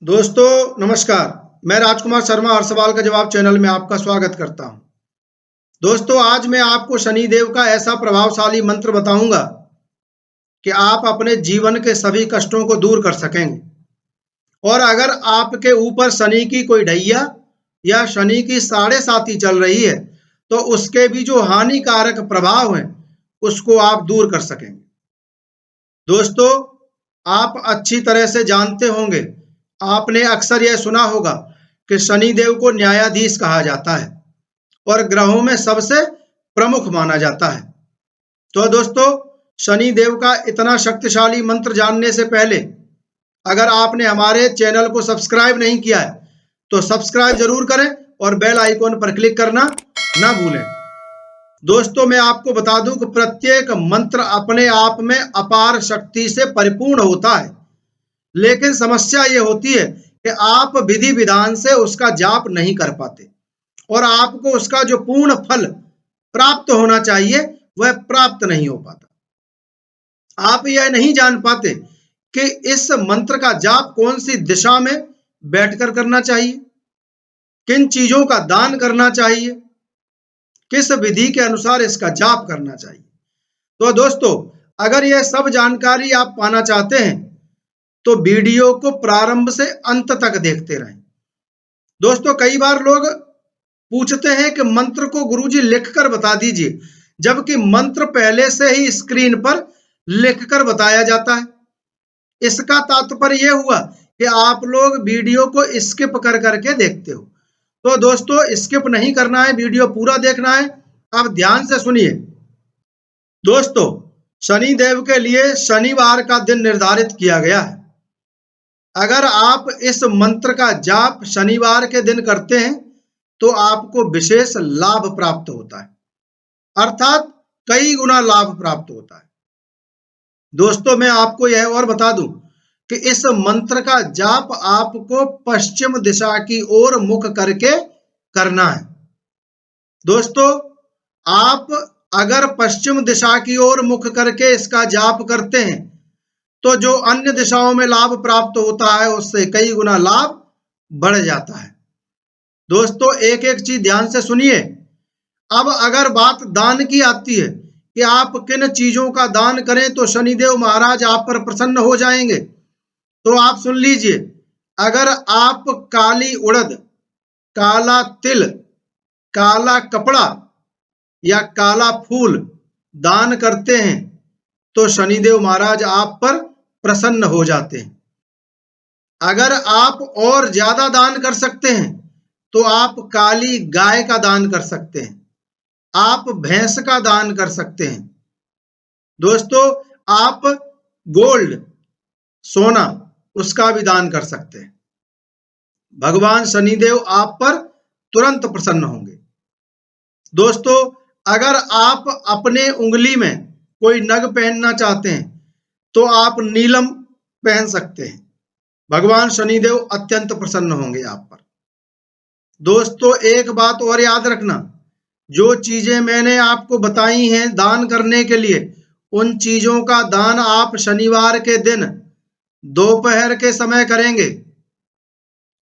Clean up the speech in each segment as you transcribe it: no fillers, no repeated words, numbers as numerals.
दोस्तों नमस्कार। मैं राजकुमार शर्मा हर सवाल का जवाब चैनल में आपका स्वागत करता हूं। दोस्तों आज मैं आपको शनिदेव का ऐसा प्रभावशाली मंत्र बताऊंगा कि आप अपने जीवन के सभी कष्टों को दूर कर सकेंगे। और अगर आपके ऊपर शनि की कोई ढैया या शनि की साढ़े साती चल रही है तो उसके भी जो हानिकारक प्रभाव हैं उसको आप दूर कर सकेंगे। दोस्तों आप अच्छी तरह से जानते होंगे, आपने अक्सर यह सुना होगा कि शनिदेव को न्यायाधीश कहा जाता है और ग्रहों में सबसे प्रमुख माना जाता है। तो दोस्तों शनिदेव का इतना शक्तिशाली मंत्र जानने से पहले अगर आपने हमारे चैनल को सब्सक्राइब नहीं किया है तो सब्सक्राइब जरूर करें और बेल आइकॉन पर क्लिक करना ना भूलें। दोस्तों मैं आपको बता दूं कि प्रत्येक मंत्र अपने आप में अपार शक्ति से परिपूर्ण होता है, लेकिन समस्या ये होती है कि आप विधि विधान से उसका जाप नहीं कर पाते और आपको उसका जो पूर्ण फल प्राप्त होना चाहिए वह प्राप्त नहीं हो पाता। आप यह नहीं जान पाते कि इस मंत्र का जाप कौन सी दिशा में बैठकर करना चाहिए, किन चीजों का दान करना चाहिए, किस विधि के अनुसार इसका जाप करना चाहिए। तो दोस्तों अगर यह सब जानकारी आप पाना चाहते हैं तो वीडियो को प्रारंभ से अंत तक देखते रहें। दोस्तों कई बार लोग पूछते हैं कि मंत्र को गुरुजी लिखकर बता दीजिए, जबकि मंत्र पहले से ही स्क्रीन पर लिखकर बताया जाता है। इसका तात्पर्य यह हुआ कि आप लोग वीडियो को स्किप कर करके देखते हो। तो दोस्तों स्किप नहीं करना है, वीडियो पूरा देखना है। आप ध्यान से सुनिए। दोस्तों शनिदेव के लिए शनिवार का दिन निर्धारित किया गया है। अगर आप इस मंत्र का जाप शनिवार के दिन करते हैं तो आपको विशेष लाभ प्राप्त होता है, अर्थात कई गुना लाभ प्राप्त होता है। दोस्तों मैं आपको यह और बता दूं कि इस मंत्र का जाप आपको पश्चिम दिशा की ओर मुख करके करना है। दोस्तों आप अगर पश्चिम दिशा की ओर मुख करके इसका जाप करते हैं तो जो अन्य दिशाओं में लाभ प्राप्त होता है उससे कई गुना लाभ बढ़ जाता है। दोस्तों एक एक चीज ध्यान से सुनिए। अब अगर बात दान की आती है कि आप किन चीजों का दान करें तो शनिदेव महाराज आप पर प्रसन्न हो जाएंगे, तो आप सुन लीजिए। अगर आप काली उड़द, काला तिल, काला कपड़ा या काला फूल दान करते हैं तो शनिदेव महाराज आप पर प्रसन्न हो जाते हैं। अगर आप और ज्यादा दान कर सकते हैं तो आप काली गाय का दान कर सकते हैं, आप भैंस का दान कर सकते हैं। दोस्तों आप गोल्ड, सोना, उसका भी दान कर सकते हैं। भगवान शनिदेव आप पर तुरंत प्रसन्न होंगे। दोस्तों अगर आप अपने उंगली में कोई नग पहनना चाहते हैं तो आप नीलम पहन सकते हैं। भगवान शनिदेव अत्यंत प्रसन्न होंगे आप पर। दोस्तों एक बात और याद रखना, जो चीजें मैंने आपको बताई हैं दान करने के लिए, उन चीजों का दान आप शनिवार के दिन दोपहर के समय करेंगे।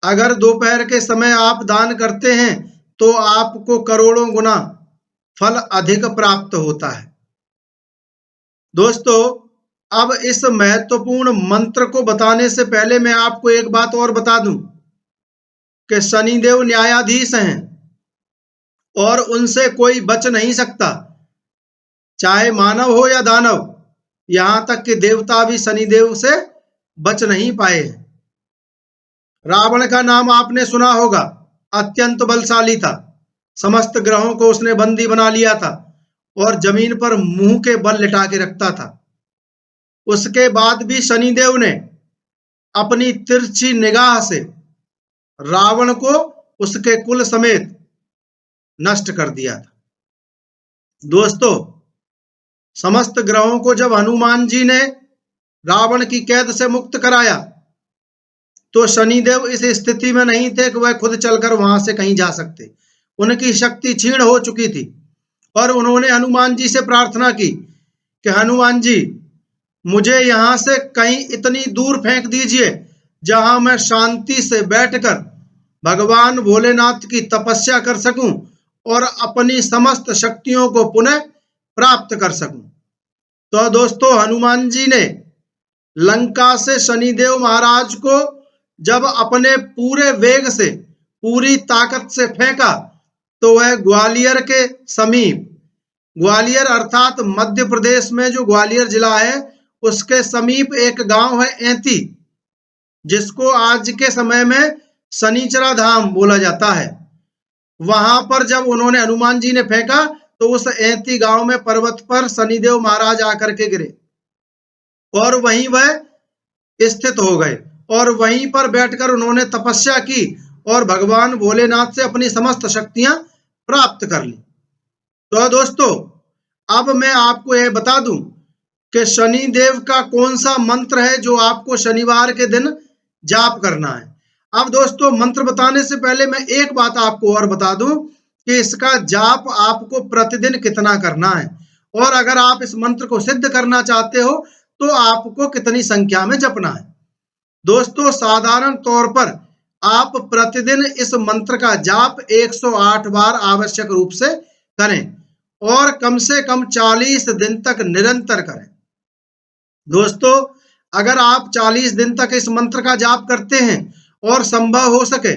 अगर दोपहर के समय आप दान करते हैं तो आपको करोड़ों गुना फल अधिक प्राप्त होता है। दोस्तों अब इस महत्वपूर्ण मंत्र को बताने से पहले मैं आपको एक बात और बता दूं कि शनिदेव न्यायाधीश हैं और उनसे कोई बच नहीं सकता, चाहे मानव हो या दानव। यहां तक कि देवता भी शनिदेव से बच नहीं पाए। रावण का नाम आपने सुना होगा, अत्यंत बलशाली था। समस्त ग्रहों को उसने बंदी बना लिया था और जमीन पर मुंह के बल लिटा के रखता था। उसके बाद भी शनिदेव ने अपनी तिरछी निगाह से रावण को उसके कुल समेत नष्ट कर दिया था। दोस्तों समस्त ग्रहों को जब हनुमान जी ने रावण की कैद से मुक्त कराया तो शनिदेव इस स्थिति में नहीं थे कि वह खुद चलकर वहां से कहीं जा सकते। उनकी शक्ति क्षीण हो चुकी थी और उन्होंने हनुमान जी से प्रार्थना की कि हनुमान जी मुझे यहां से कहीं इतनी दूर फेंक दीजिए जहां मैं शांति से बैठकर भगवान भोलेनाथ की तपस्या कर सकूं और अपनी समस्त शक्तियों को पुनः प्राप्त कर सकूं। तो दोस्तों, हनुमान जी ने लंका से शनिदेव महाराज को जब अपने पूरे वेग से, पूरी ताकत से फेंका, तो वह ग्वालियर के समीप, ग्वालियर अर्थात मध्य प्रदेश में जो ग्वालियर जिला है उसके समीप एक गांव है ऐंती, जिसको आज के समय में शनिचरा धाम बोला जाता है। वहां पर जब उन्होंने, हनुमान जी ने फेंका, तो उस ऐंती गांव में पर्वत पर शनिदेव महाराज आकर के गिरे और वहीं वह स्थित हो गए और वहीं पर बैठकर उन्होंने तपस्या की और भगवान भोलेनाथ से अपनी समस्त शक्तियां प्राप्त कर ली। तो दोस्तों, अब मैं आपको यह बता दूं कि शनि देव का कौन सा मंत्र है जो आपको शनिवार के दिन जाप करना है। अब दोस्तों, मंत्र बताने से पहले मैं एक बात आपको और बता दूं कि इसका जाप आपको प्रतिदिन कितना करना है, और अगर आप इस मंत्र को सिद्ध करना चाहते हो तो आपको कितनी संख्या में जपना है। दोस्तों, साधारण तौर पर आप प्रतिदिन इस मंत्र का जाप 108 बार आवश्यक रूप से करें और कम से कम 40 दिन तक निरंतर करें। दोस्तों, अगर आप 40 दिन तक इस मंत्र का जाप करते हैं और संभव हो सके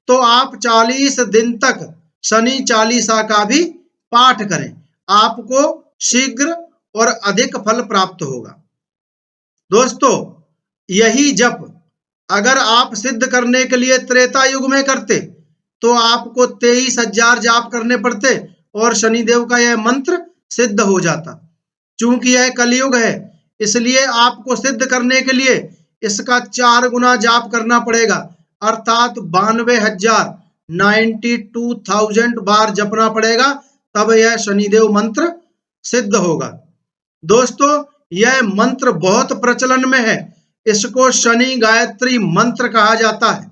तो आप 40 दिन तक शनि चालीसा का भी पाठ करें, आपको शीघ्र और अधिक फल प्राप्त होगा। दोस्तों, यही जप अगर आप सिद्ध करने के लिए त्रेता युग में करते तो आपको 23,000 जाप करने पड़ते और शनिदेव का यह मंत्र सिद्ध हो जाता। चूंकि यह कलयुग है, इसलिए आपको सिद्ध करने के लिए इसका 4 गुना जाप करना पड़ेगा, अर्थात 92,000 बार जपना पड़ेगा, तब यह शनिदेव मंत्र सिद्ध होगा। दोस्तों, यह मंत्र बहुत प्रचलन में है, इसको शनि गायत्री मंत्र कहा जाता है।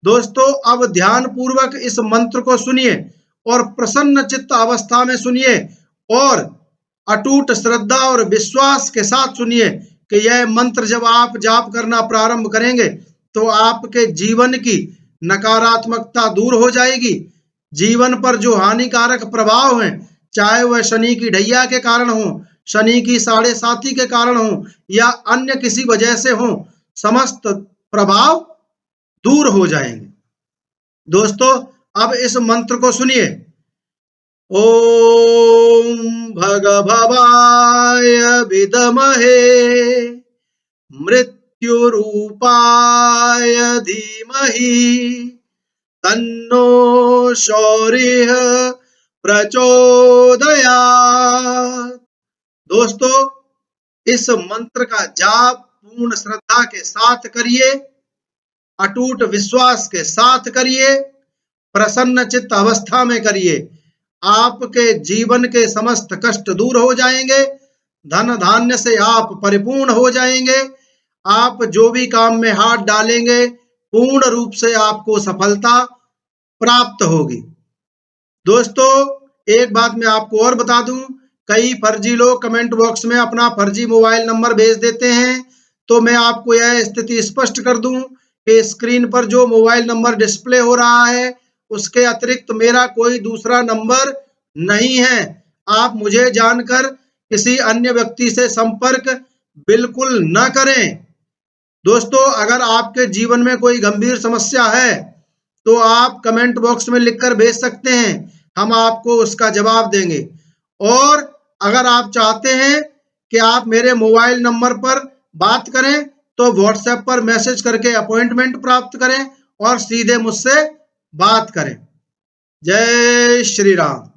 दोस्तों, अब ध्यान पूर्वक इस मंत्र को सुनिए और प्रसन्न चित्त अवस्था में सुनिए और अटूट श्रद्धा और विश्वास के साथ सुनिए कि यह मंत्र जब आप जाप करना प्रारंभ करेंगे तो आपके जीवन की नकारात्मकता दूर हो जाएगी। जीवन पर जो हानिकारक प्रभाव हैं, चाहे वह शनि की ढैया के कारण हो, शनि की 7.5 के कारण हो या अन्य किसी वजह से हो, समस्त प्रभाव दूर हो जाएंगे। दोस्तों, अब इस मंत्र को सुनिए। ओम भगभवाय विद्महे मृत्युरूपाय धीमहि तन्नो शौर्यः प्रचोदयात्। दोस्तों, इस मंत्र का जाप पूर्ण श्रद्धा के साथ करिए, अटूट विश्वास के साथ करिए, प्रसन्न चित्त अवस्था में करिए। आपके जीवन के समस्त कष्ट दूर हो जाएंगे, धन धान्य से आप परिपूर्ण हो जाएंगे। आप जो भी काम में हाथ डालेंगे पूर्ण रूप से आपको सफलता प्राप्त होगी। दोस्तों, एक बात मैं आपको और बता दूं, कई फर्जी लोग कमेंट बॉक्स में अपना फर्जी मोबाइल नंबर भेज देते हैं, तो मैं आपको यह स्थिति स्पष्ट कर दूं कि स्क्रीन पर जो मोबाइल नंबर डिस्प्ले हो रहा है उसके अतिरिक्त मेरा कोई दूसरा नंबर नहीं है। आप मुझे जानकर किसी अन्य व्यक्ति से संपर्क बिल्कुल न करें। दोस्तों, अगर आपके जीवन में कोई गंभीर समस्या है तो आप कमेंट बॉक्स में लिखकर भेज सकते हैं, हम आपको उसका जवाब देंगे। और अगर आप चाहते हैं कि आप मेरे मोबाइल नंबर पर बात करें तो व्हाट्सएप पर मैसेज करके अपॉइंटमेंट प्राप्त करें और सीधे मुझसे बात करें। जय श्री राम।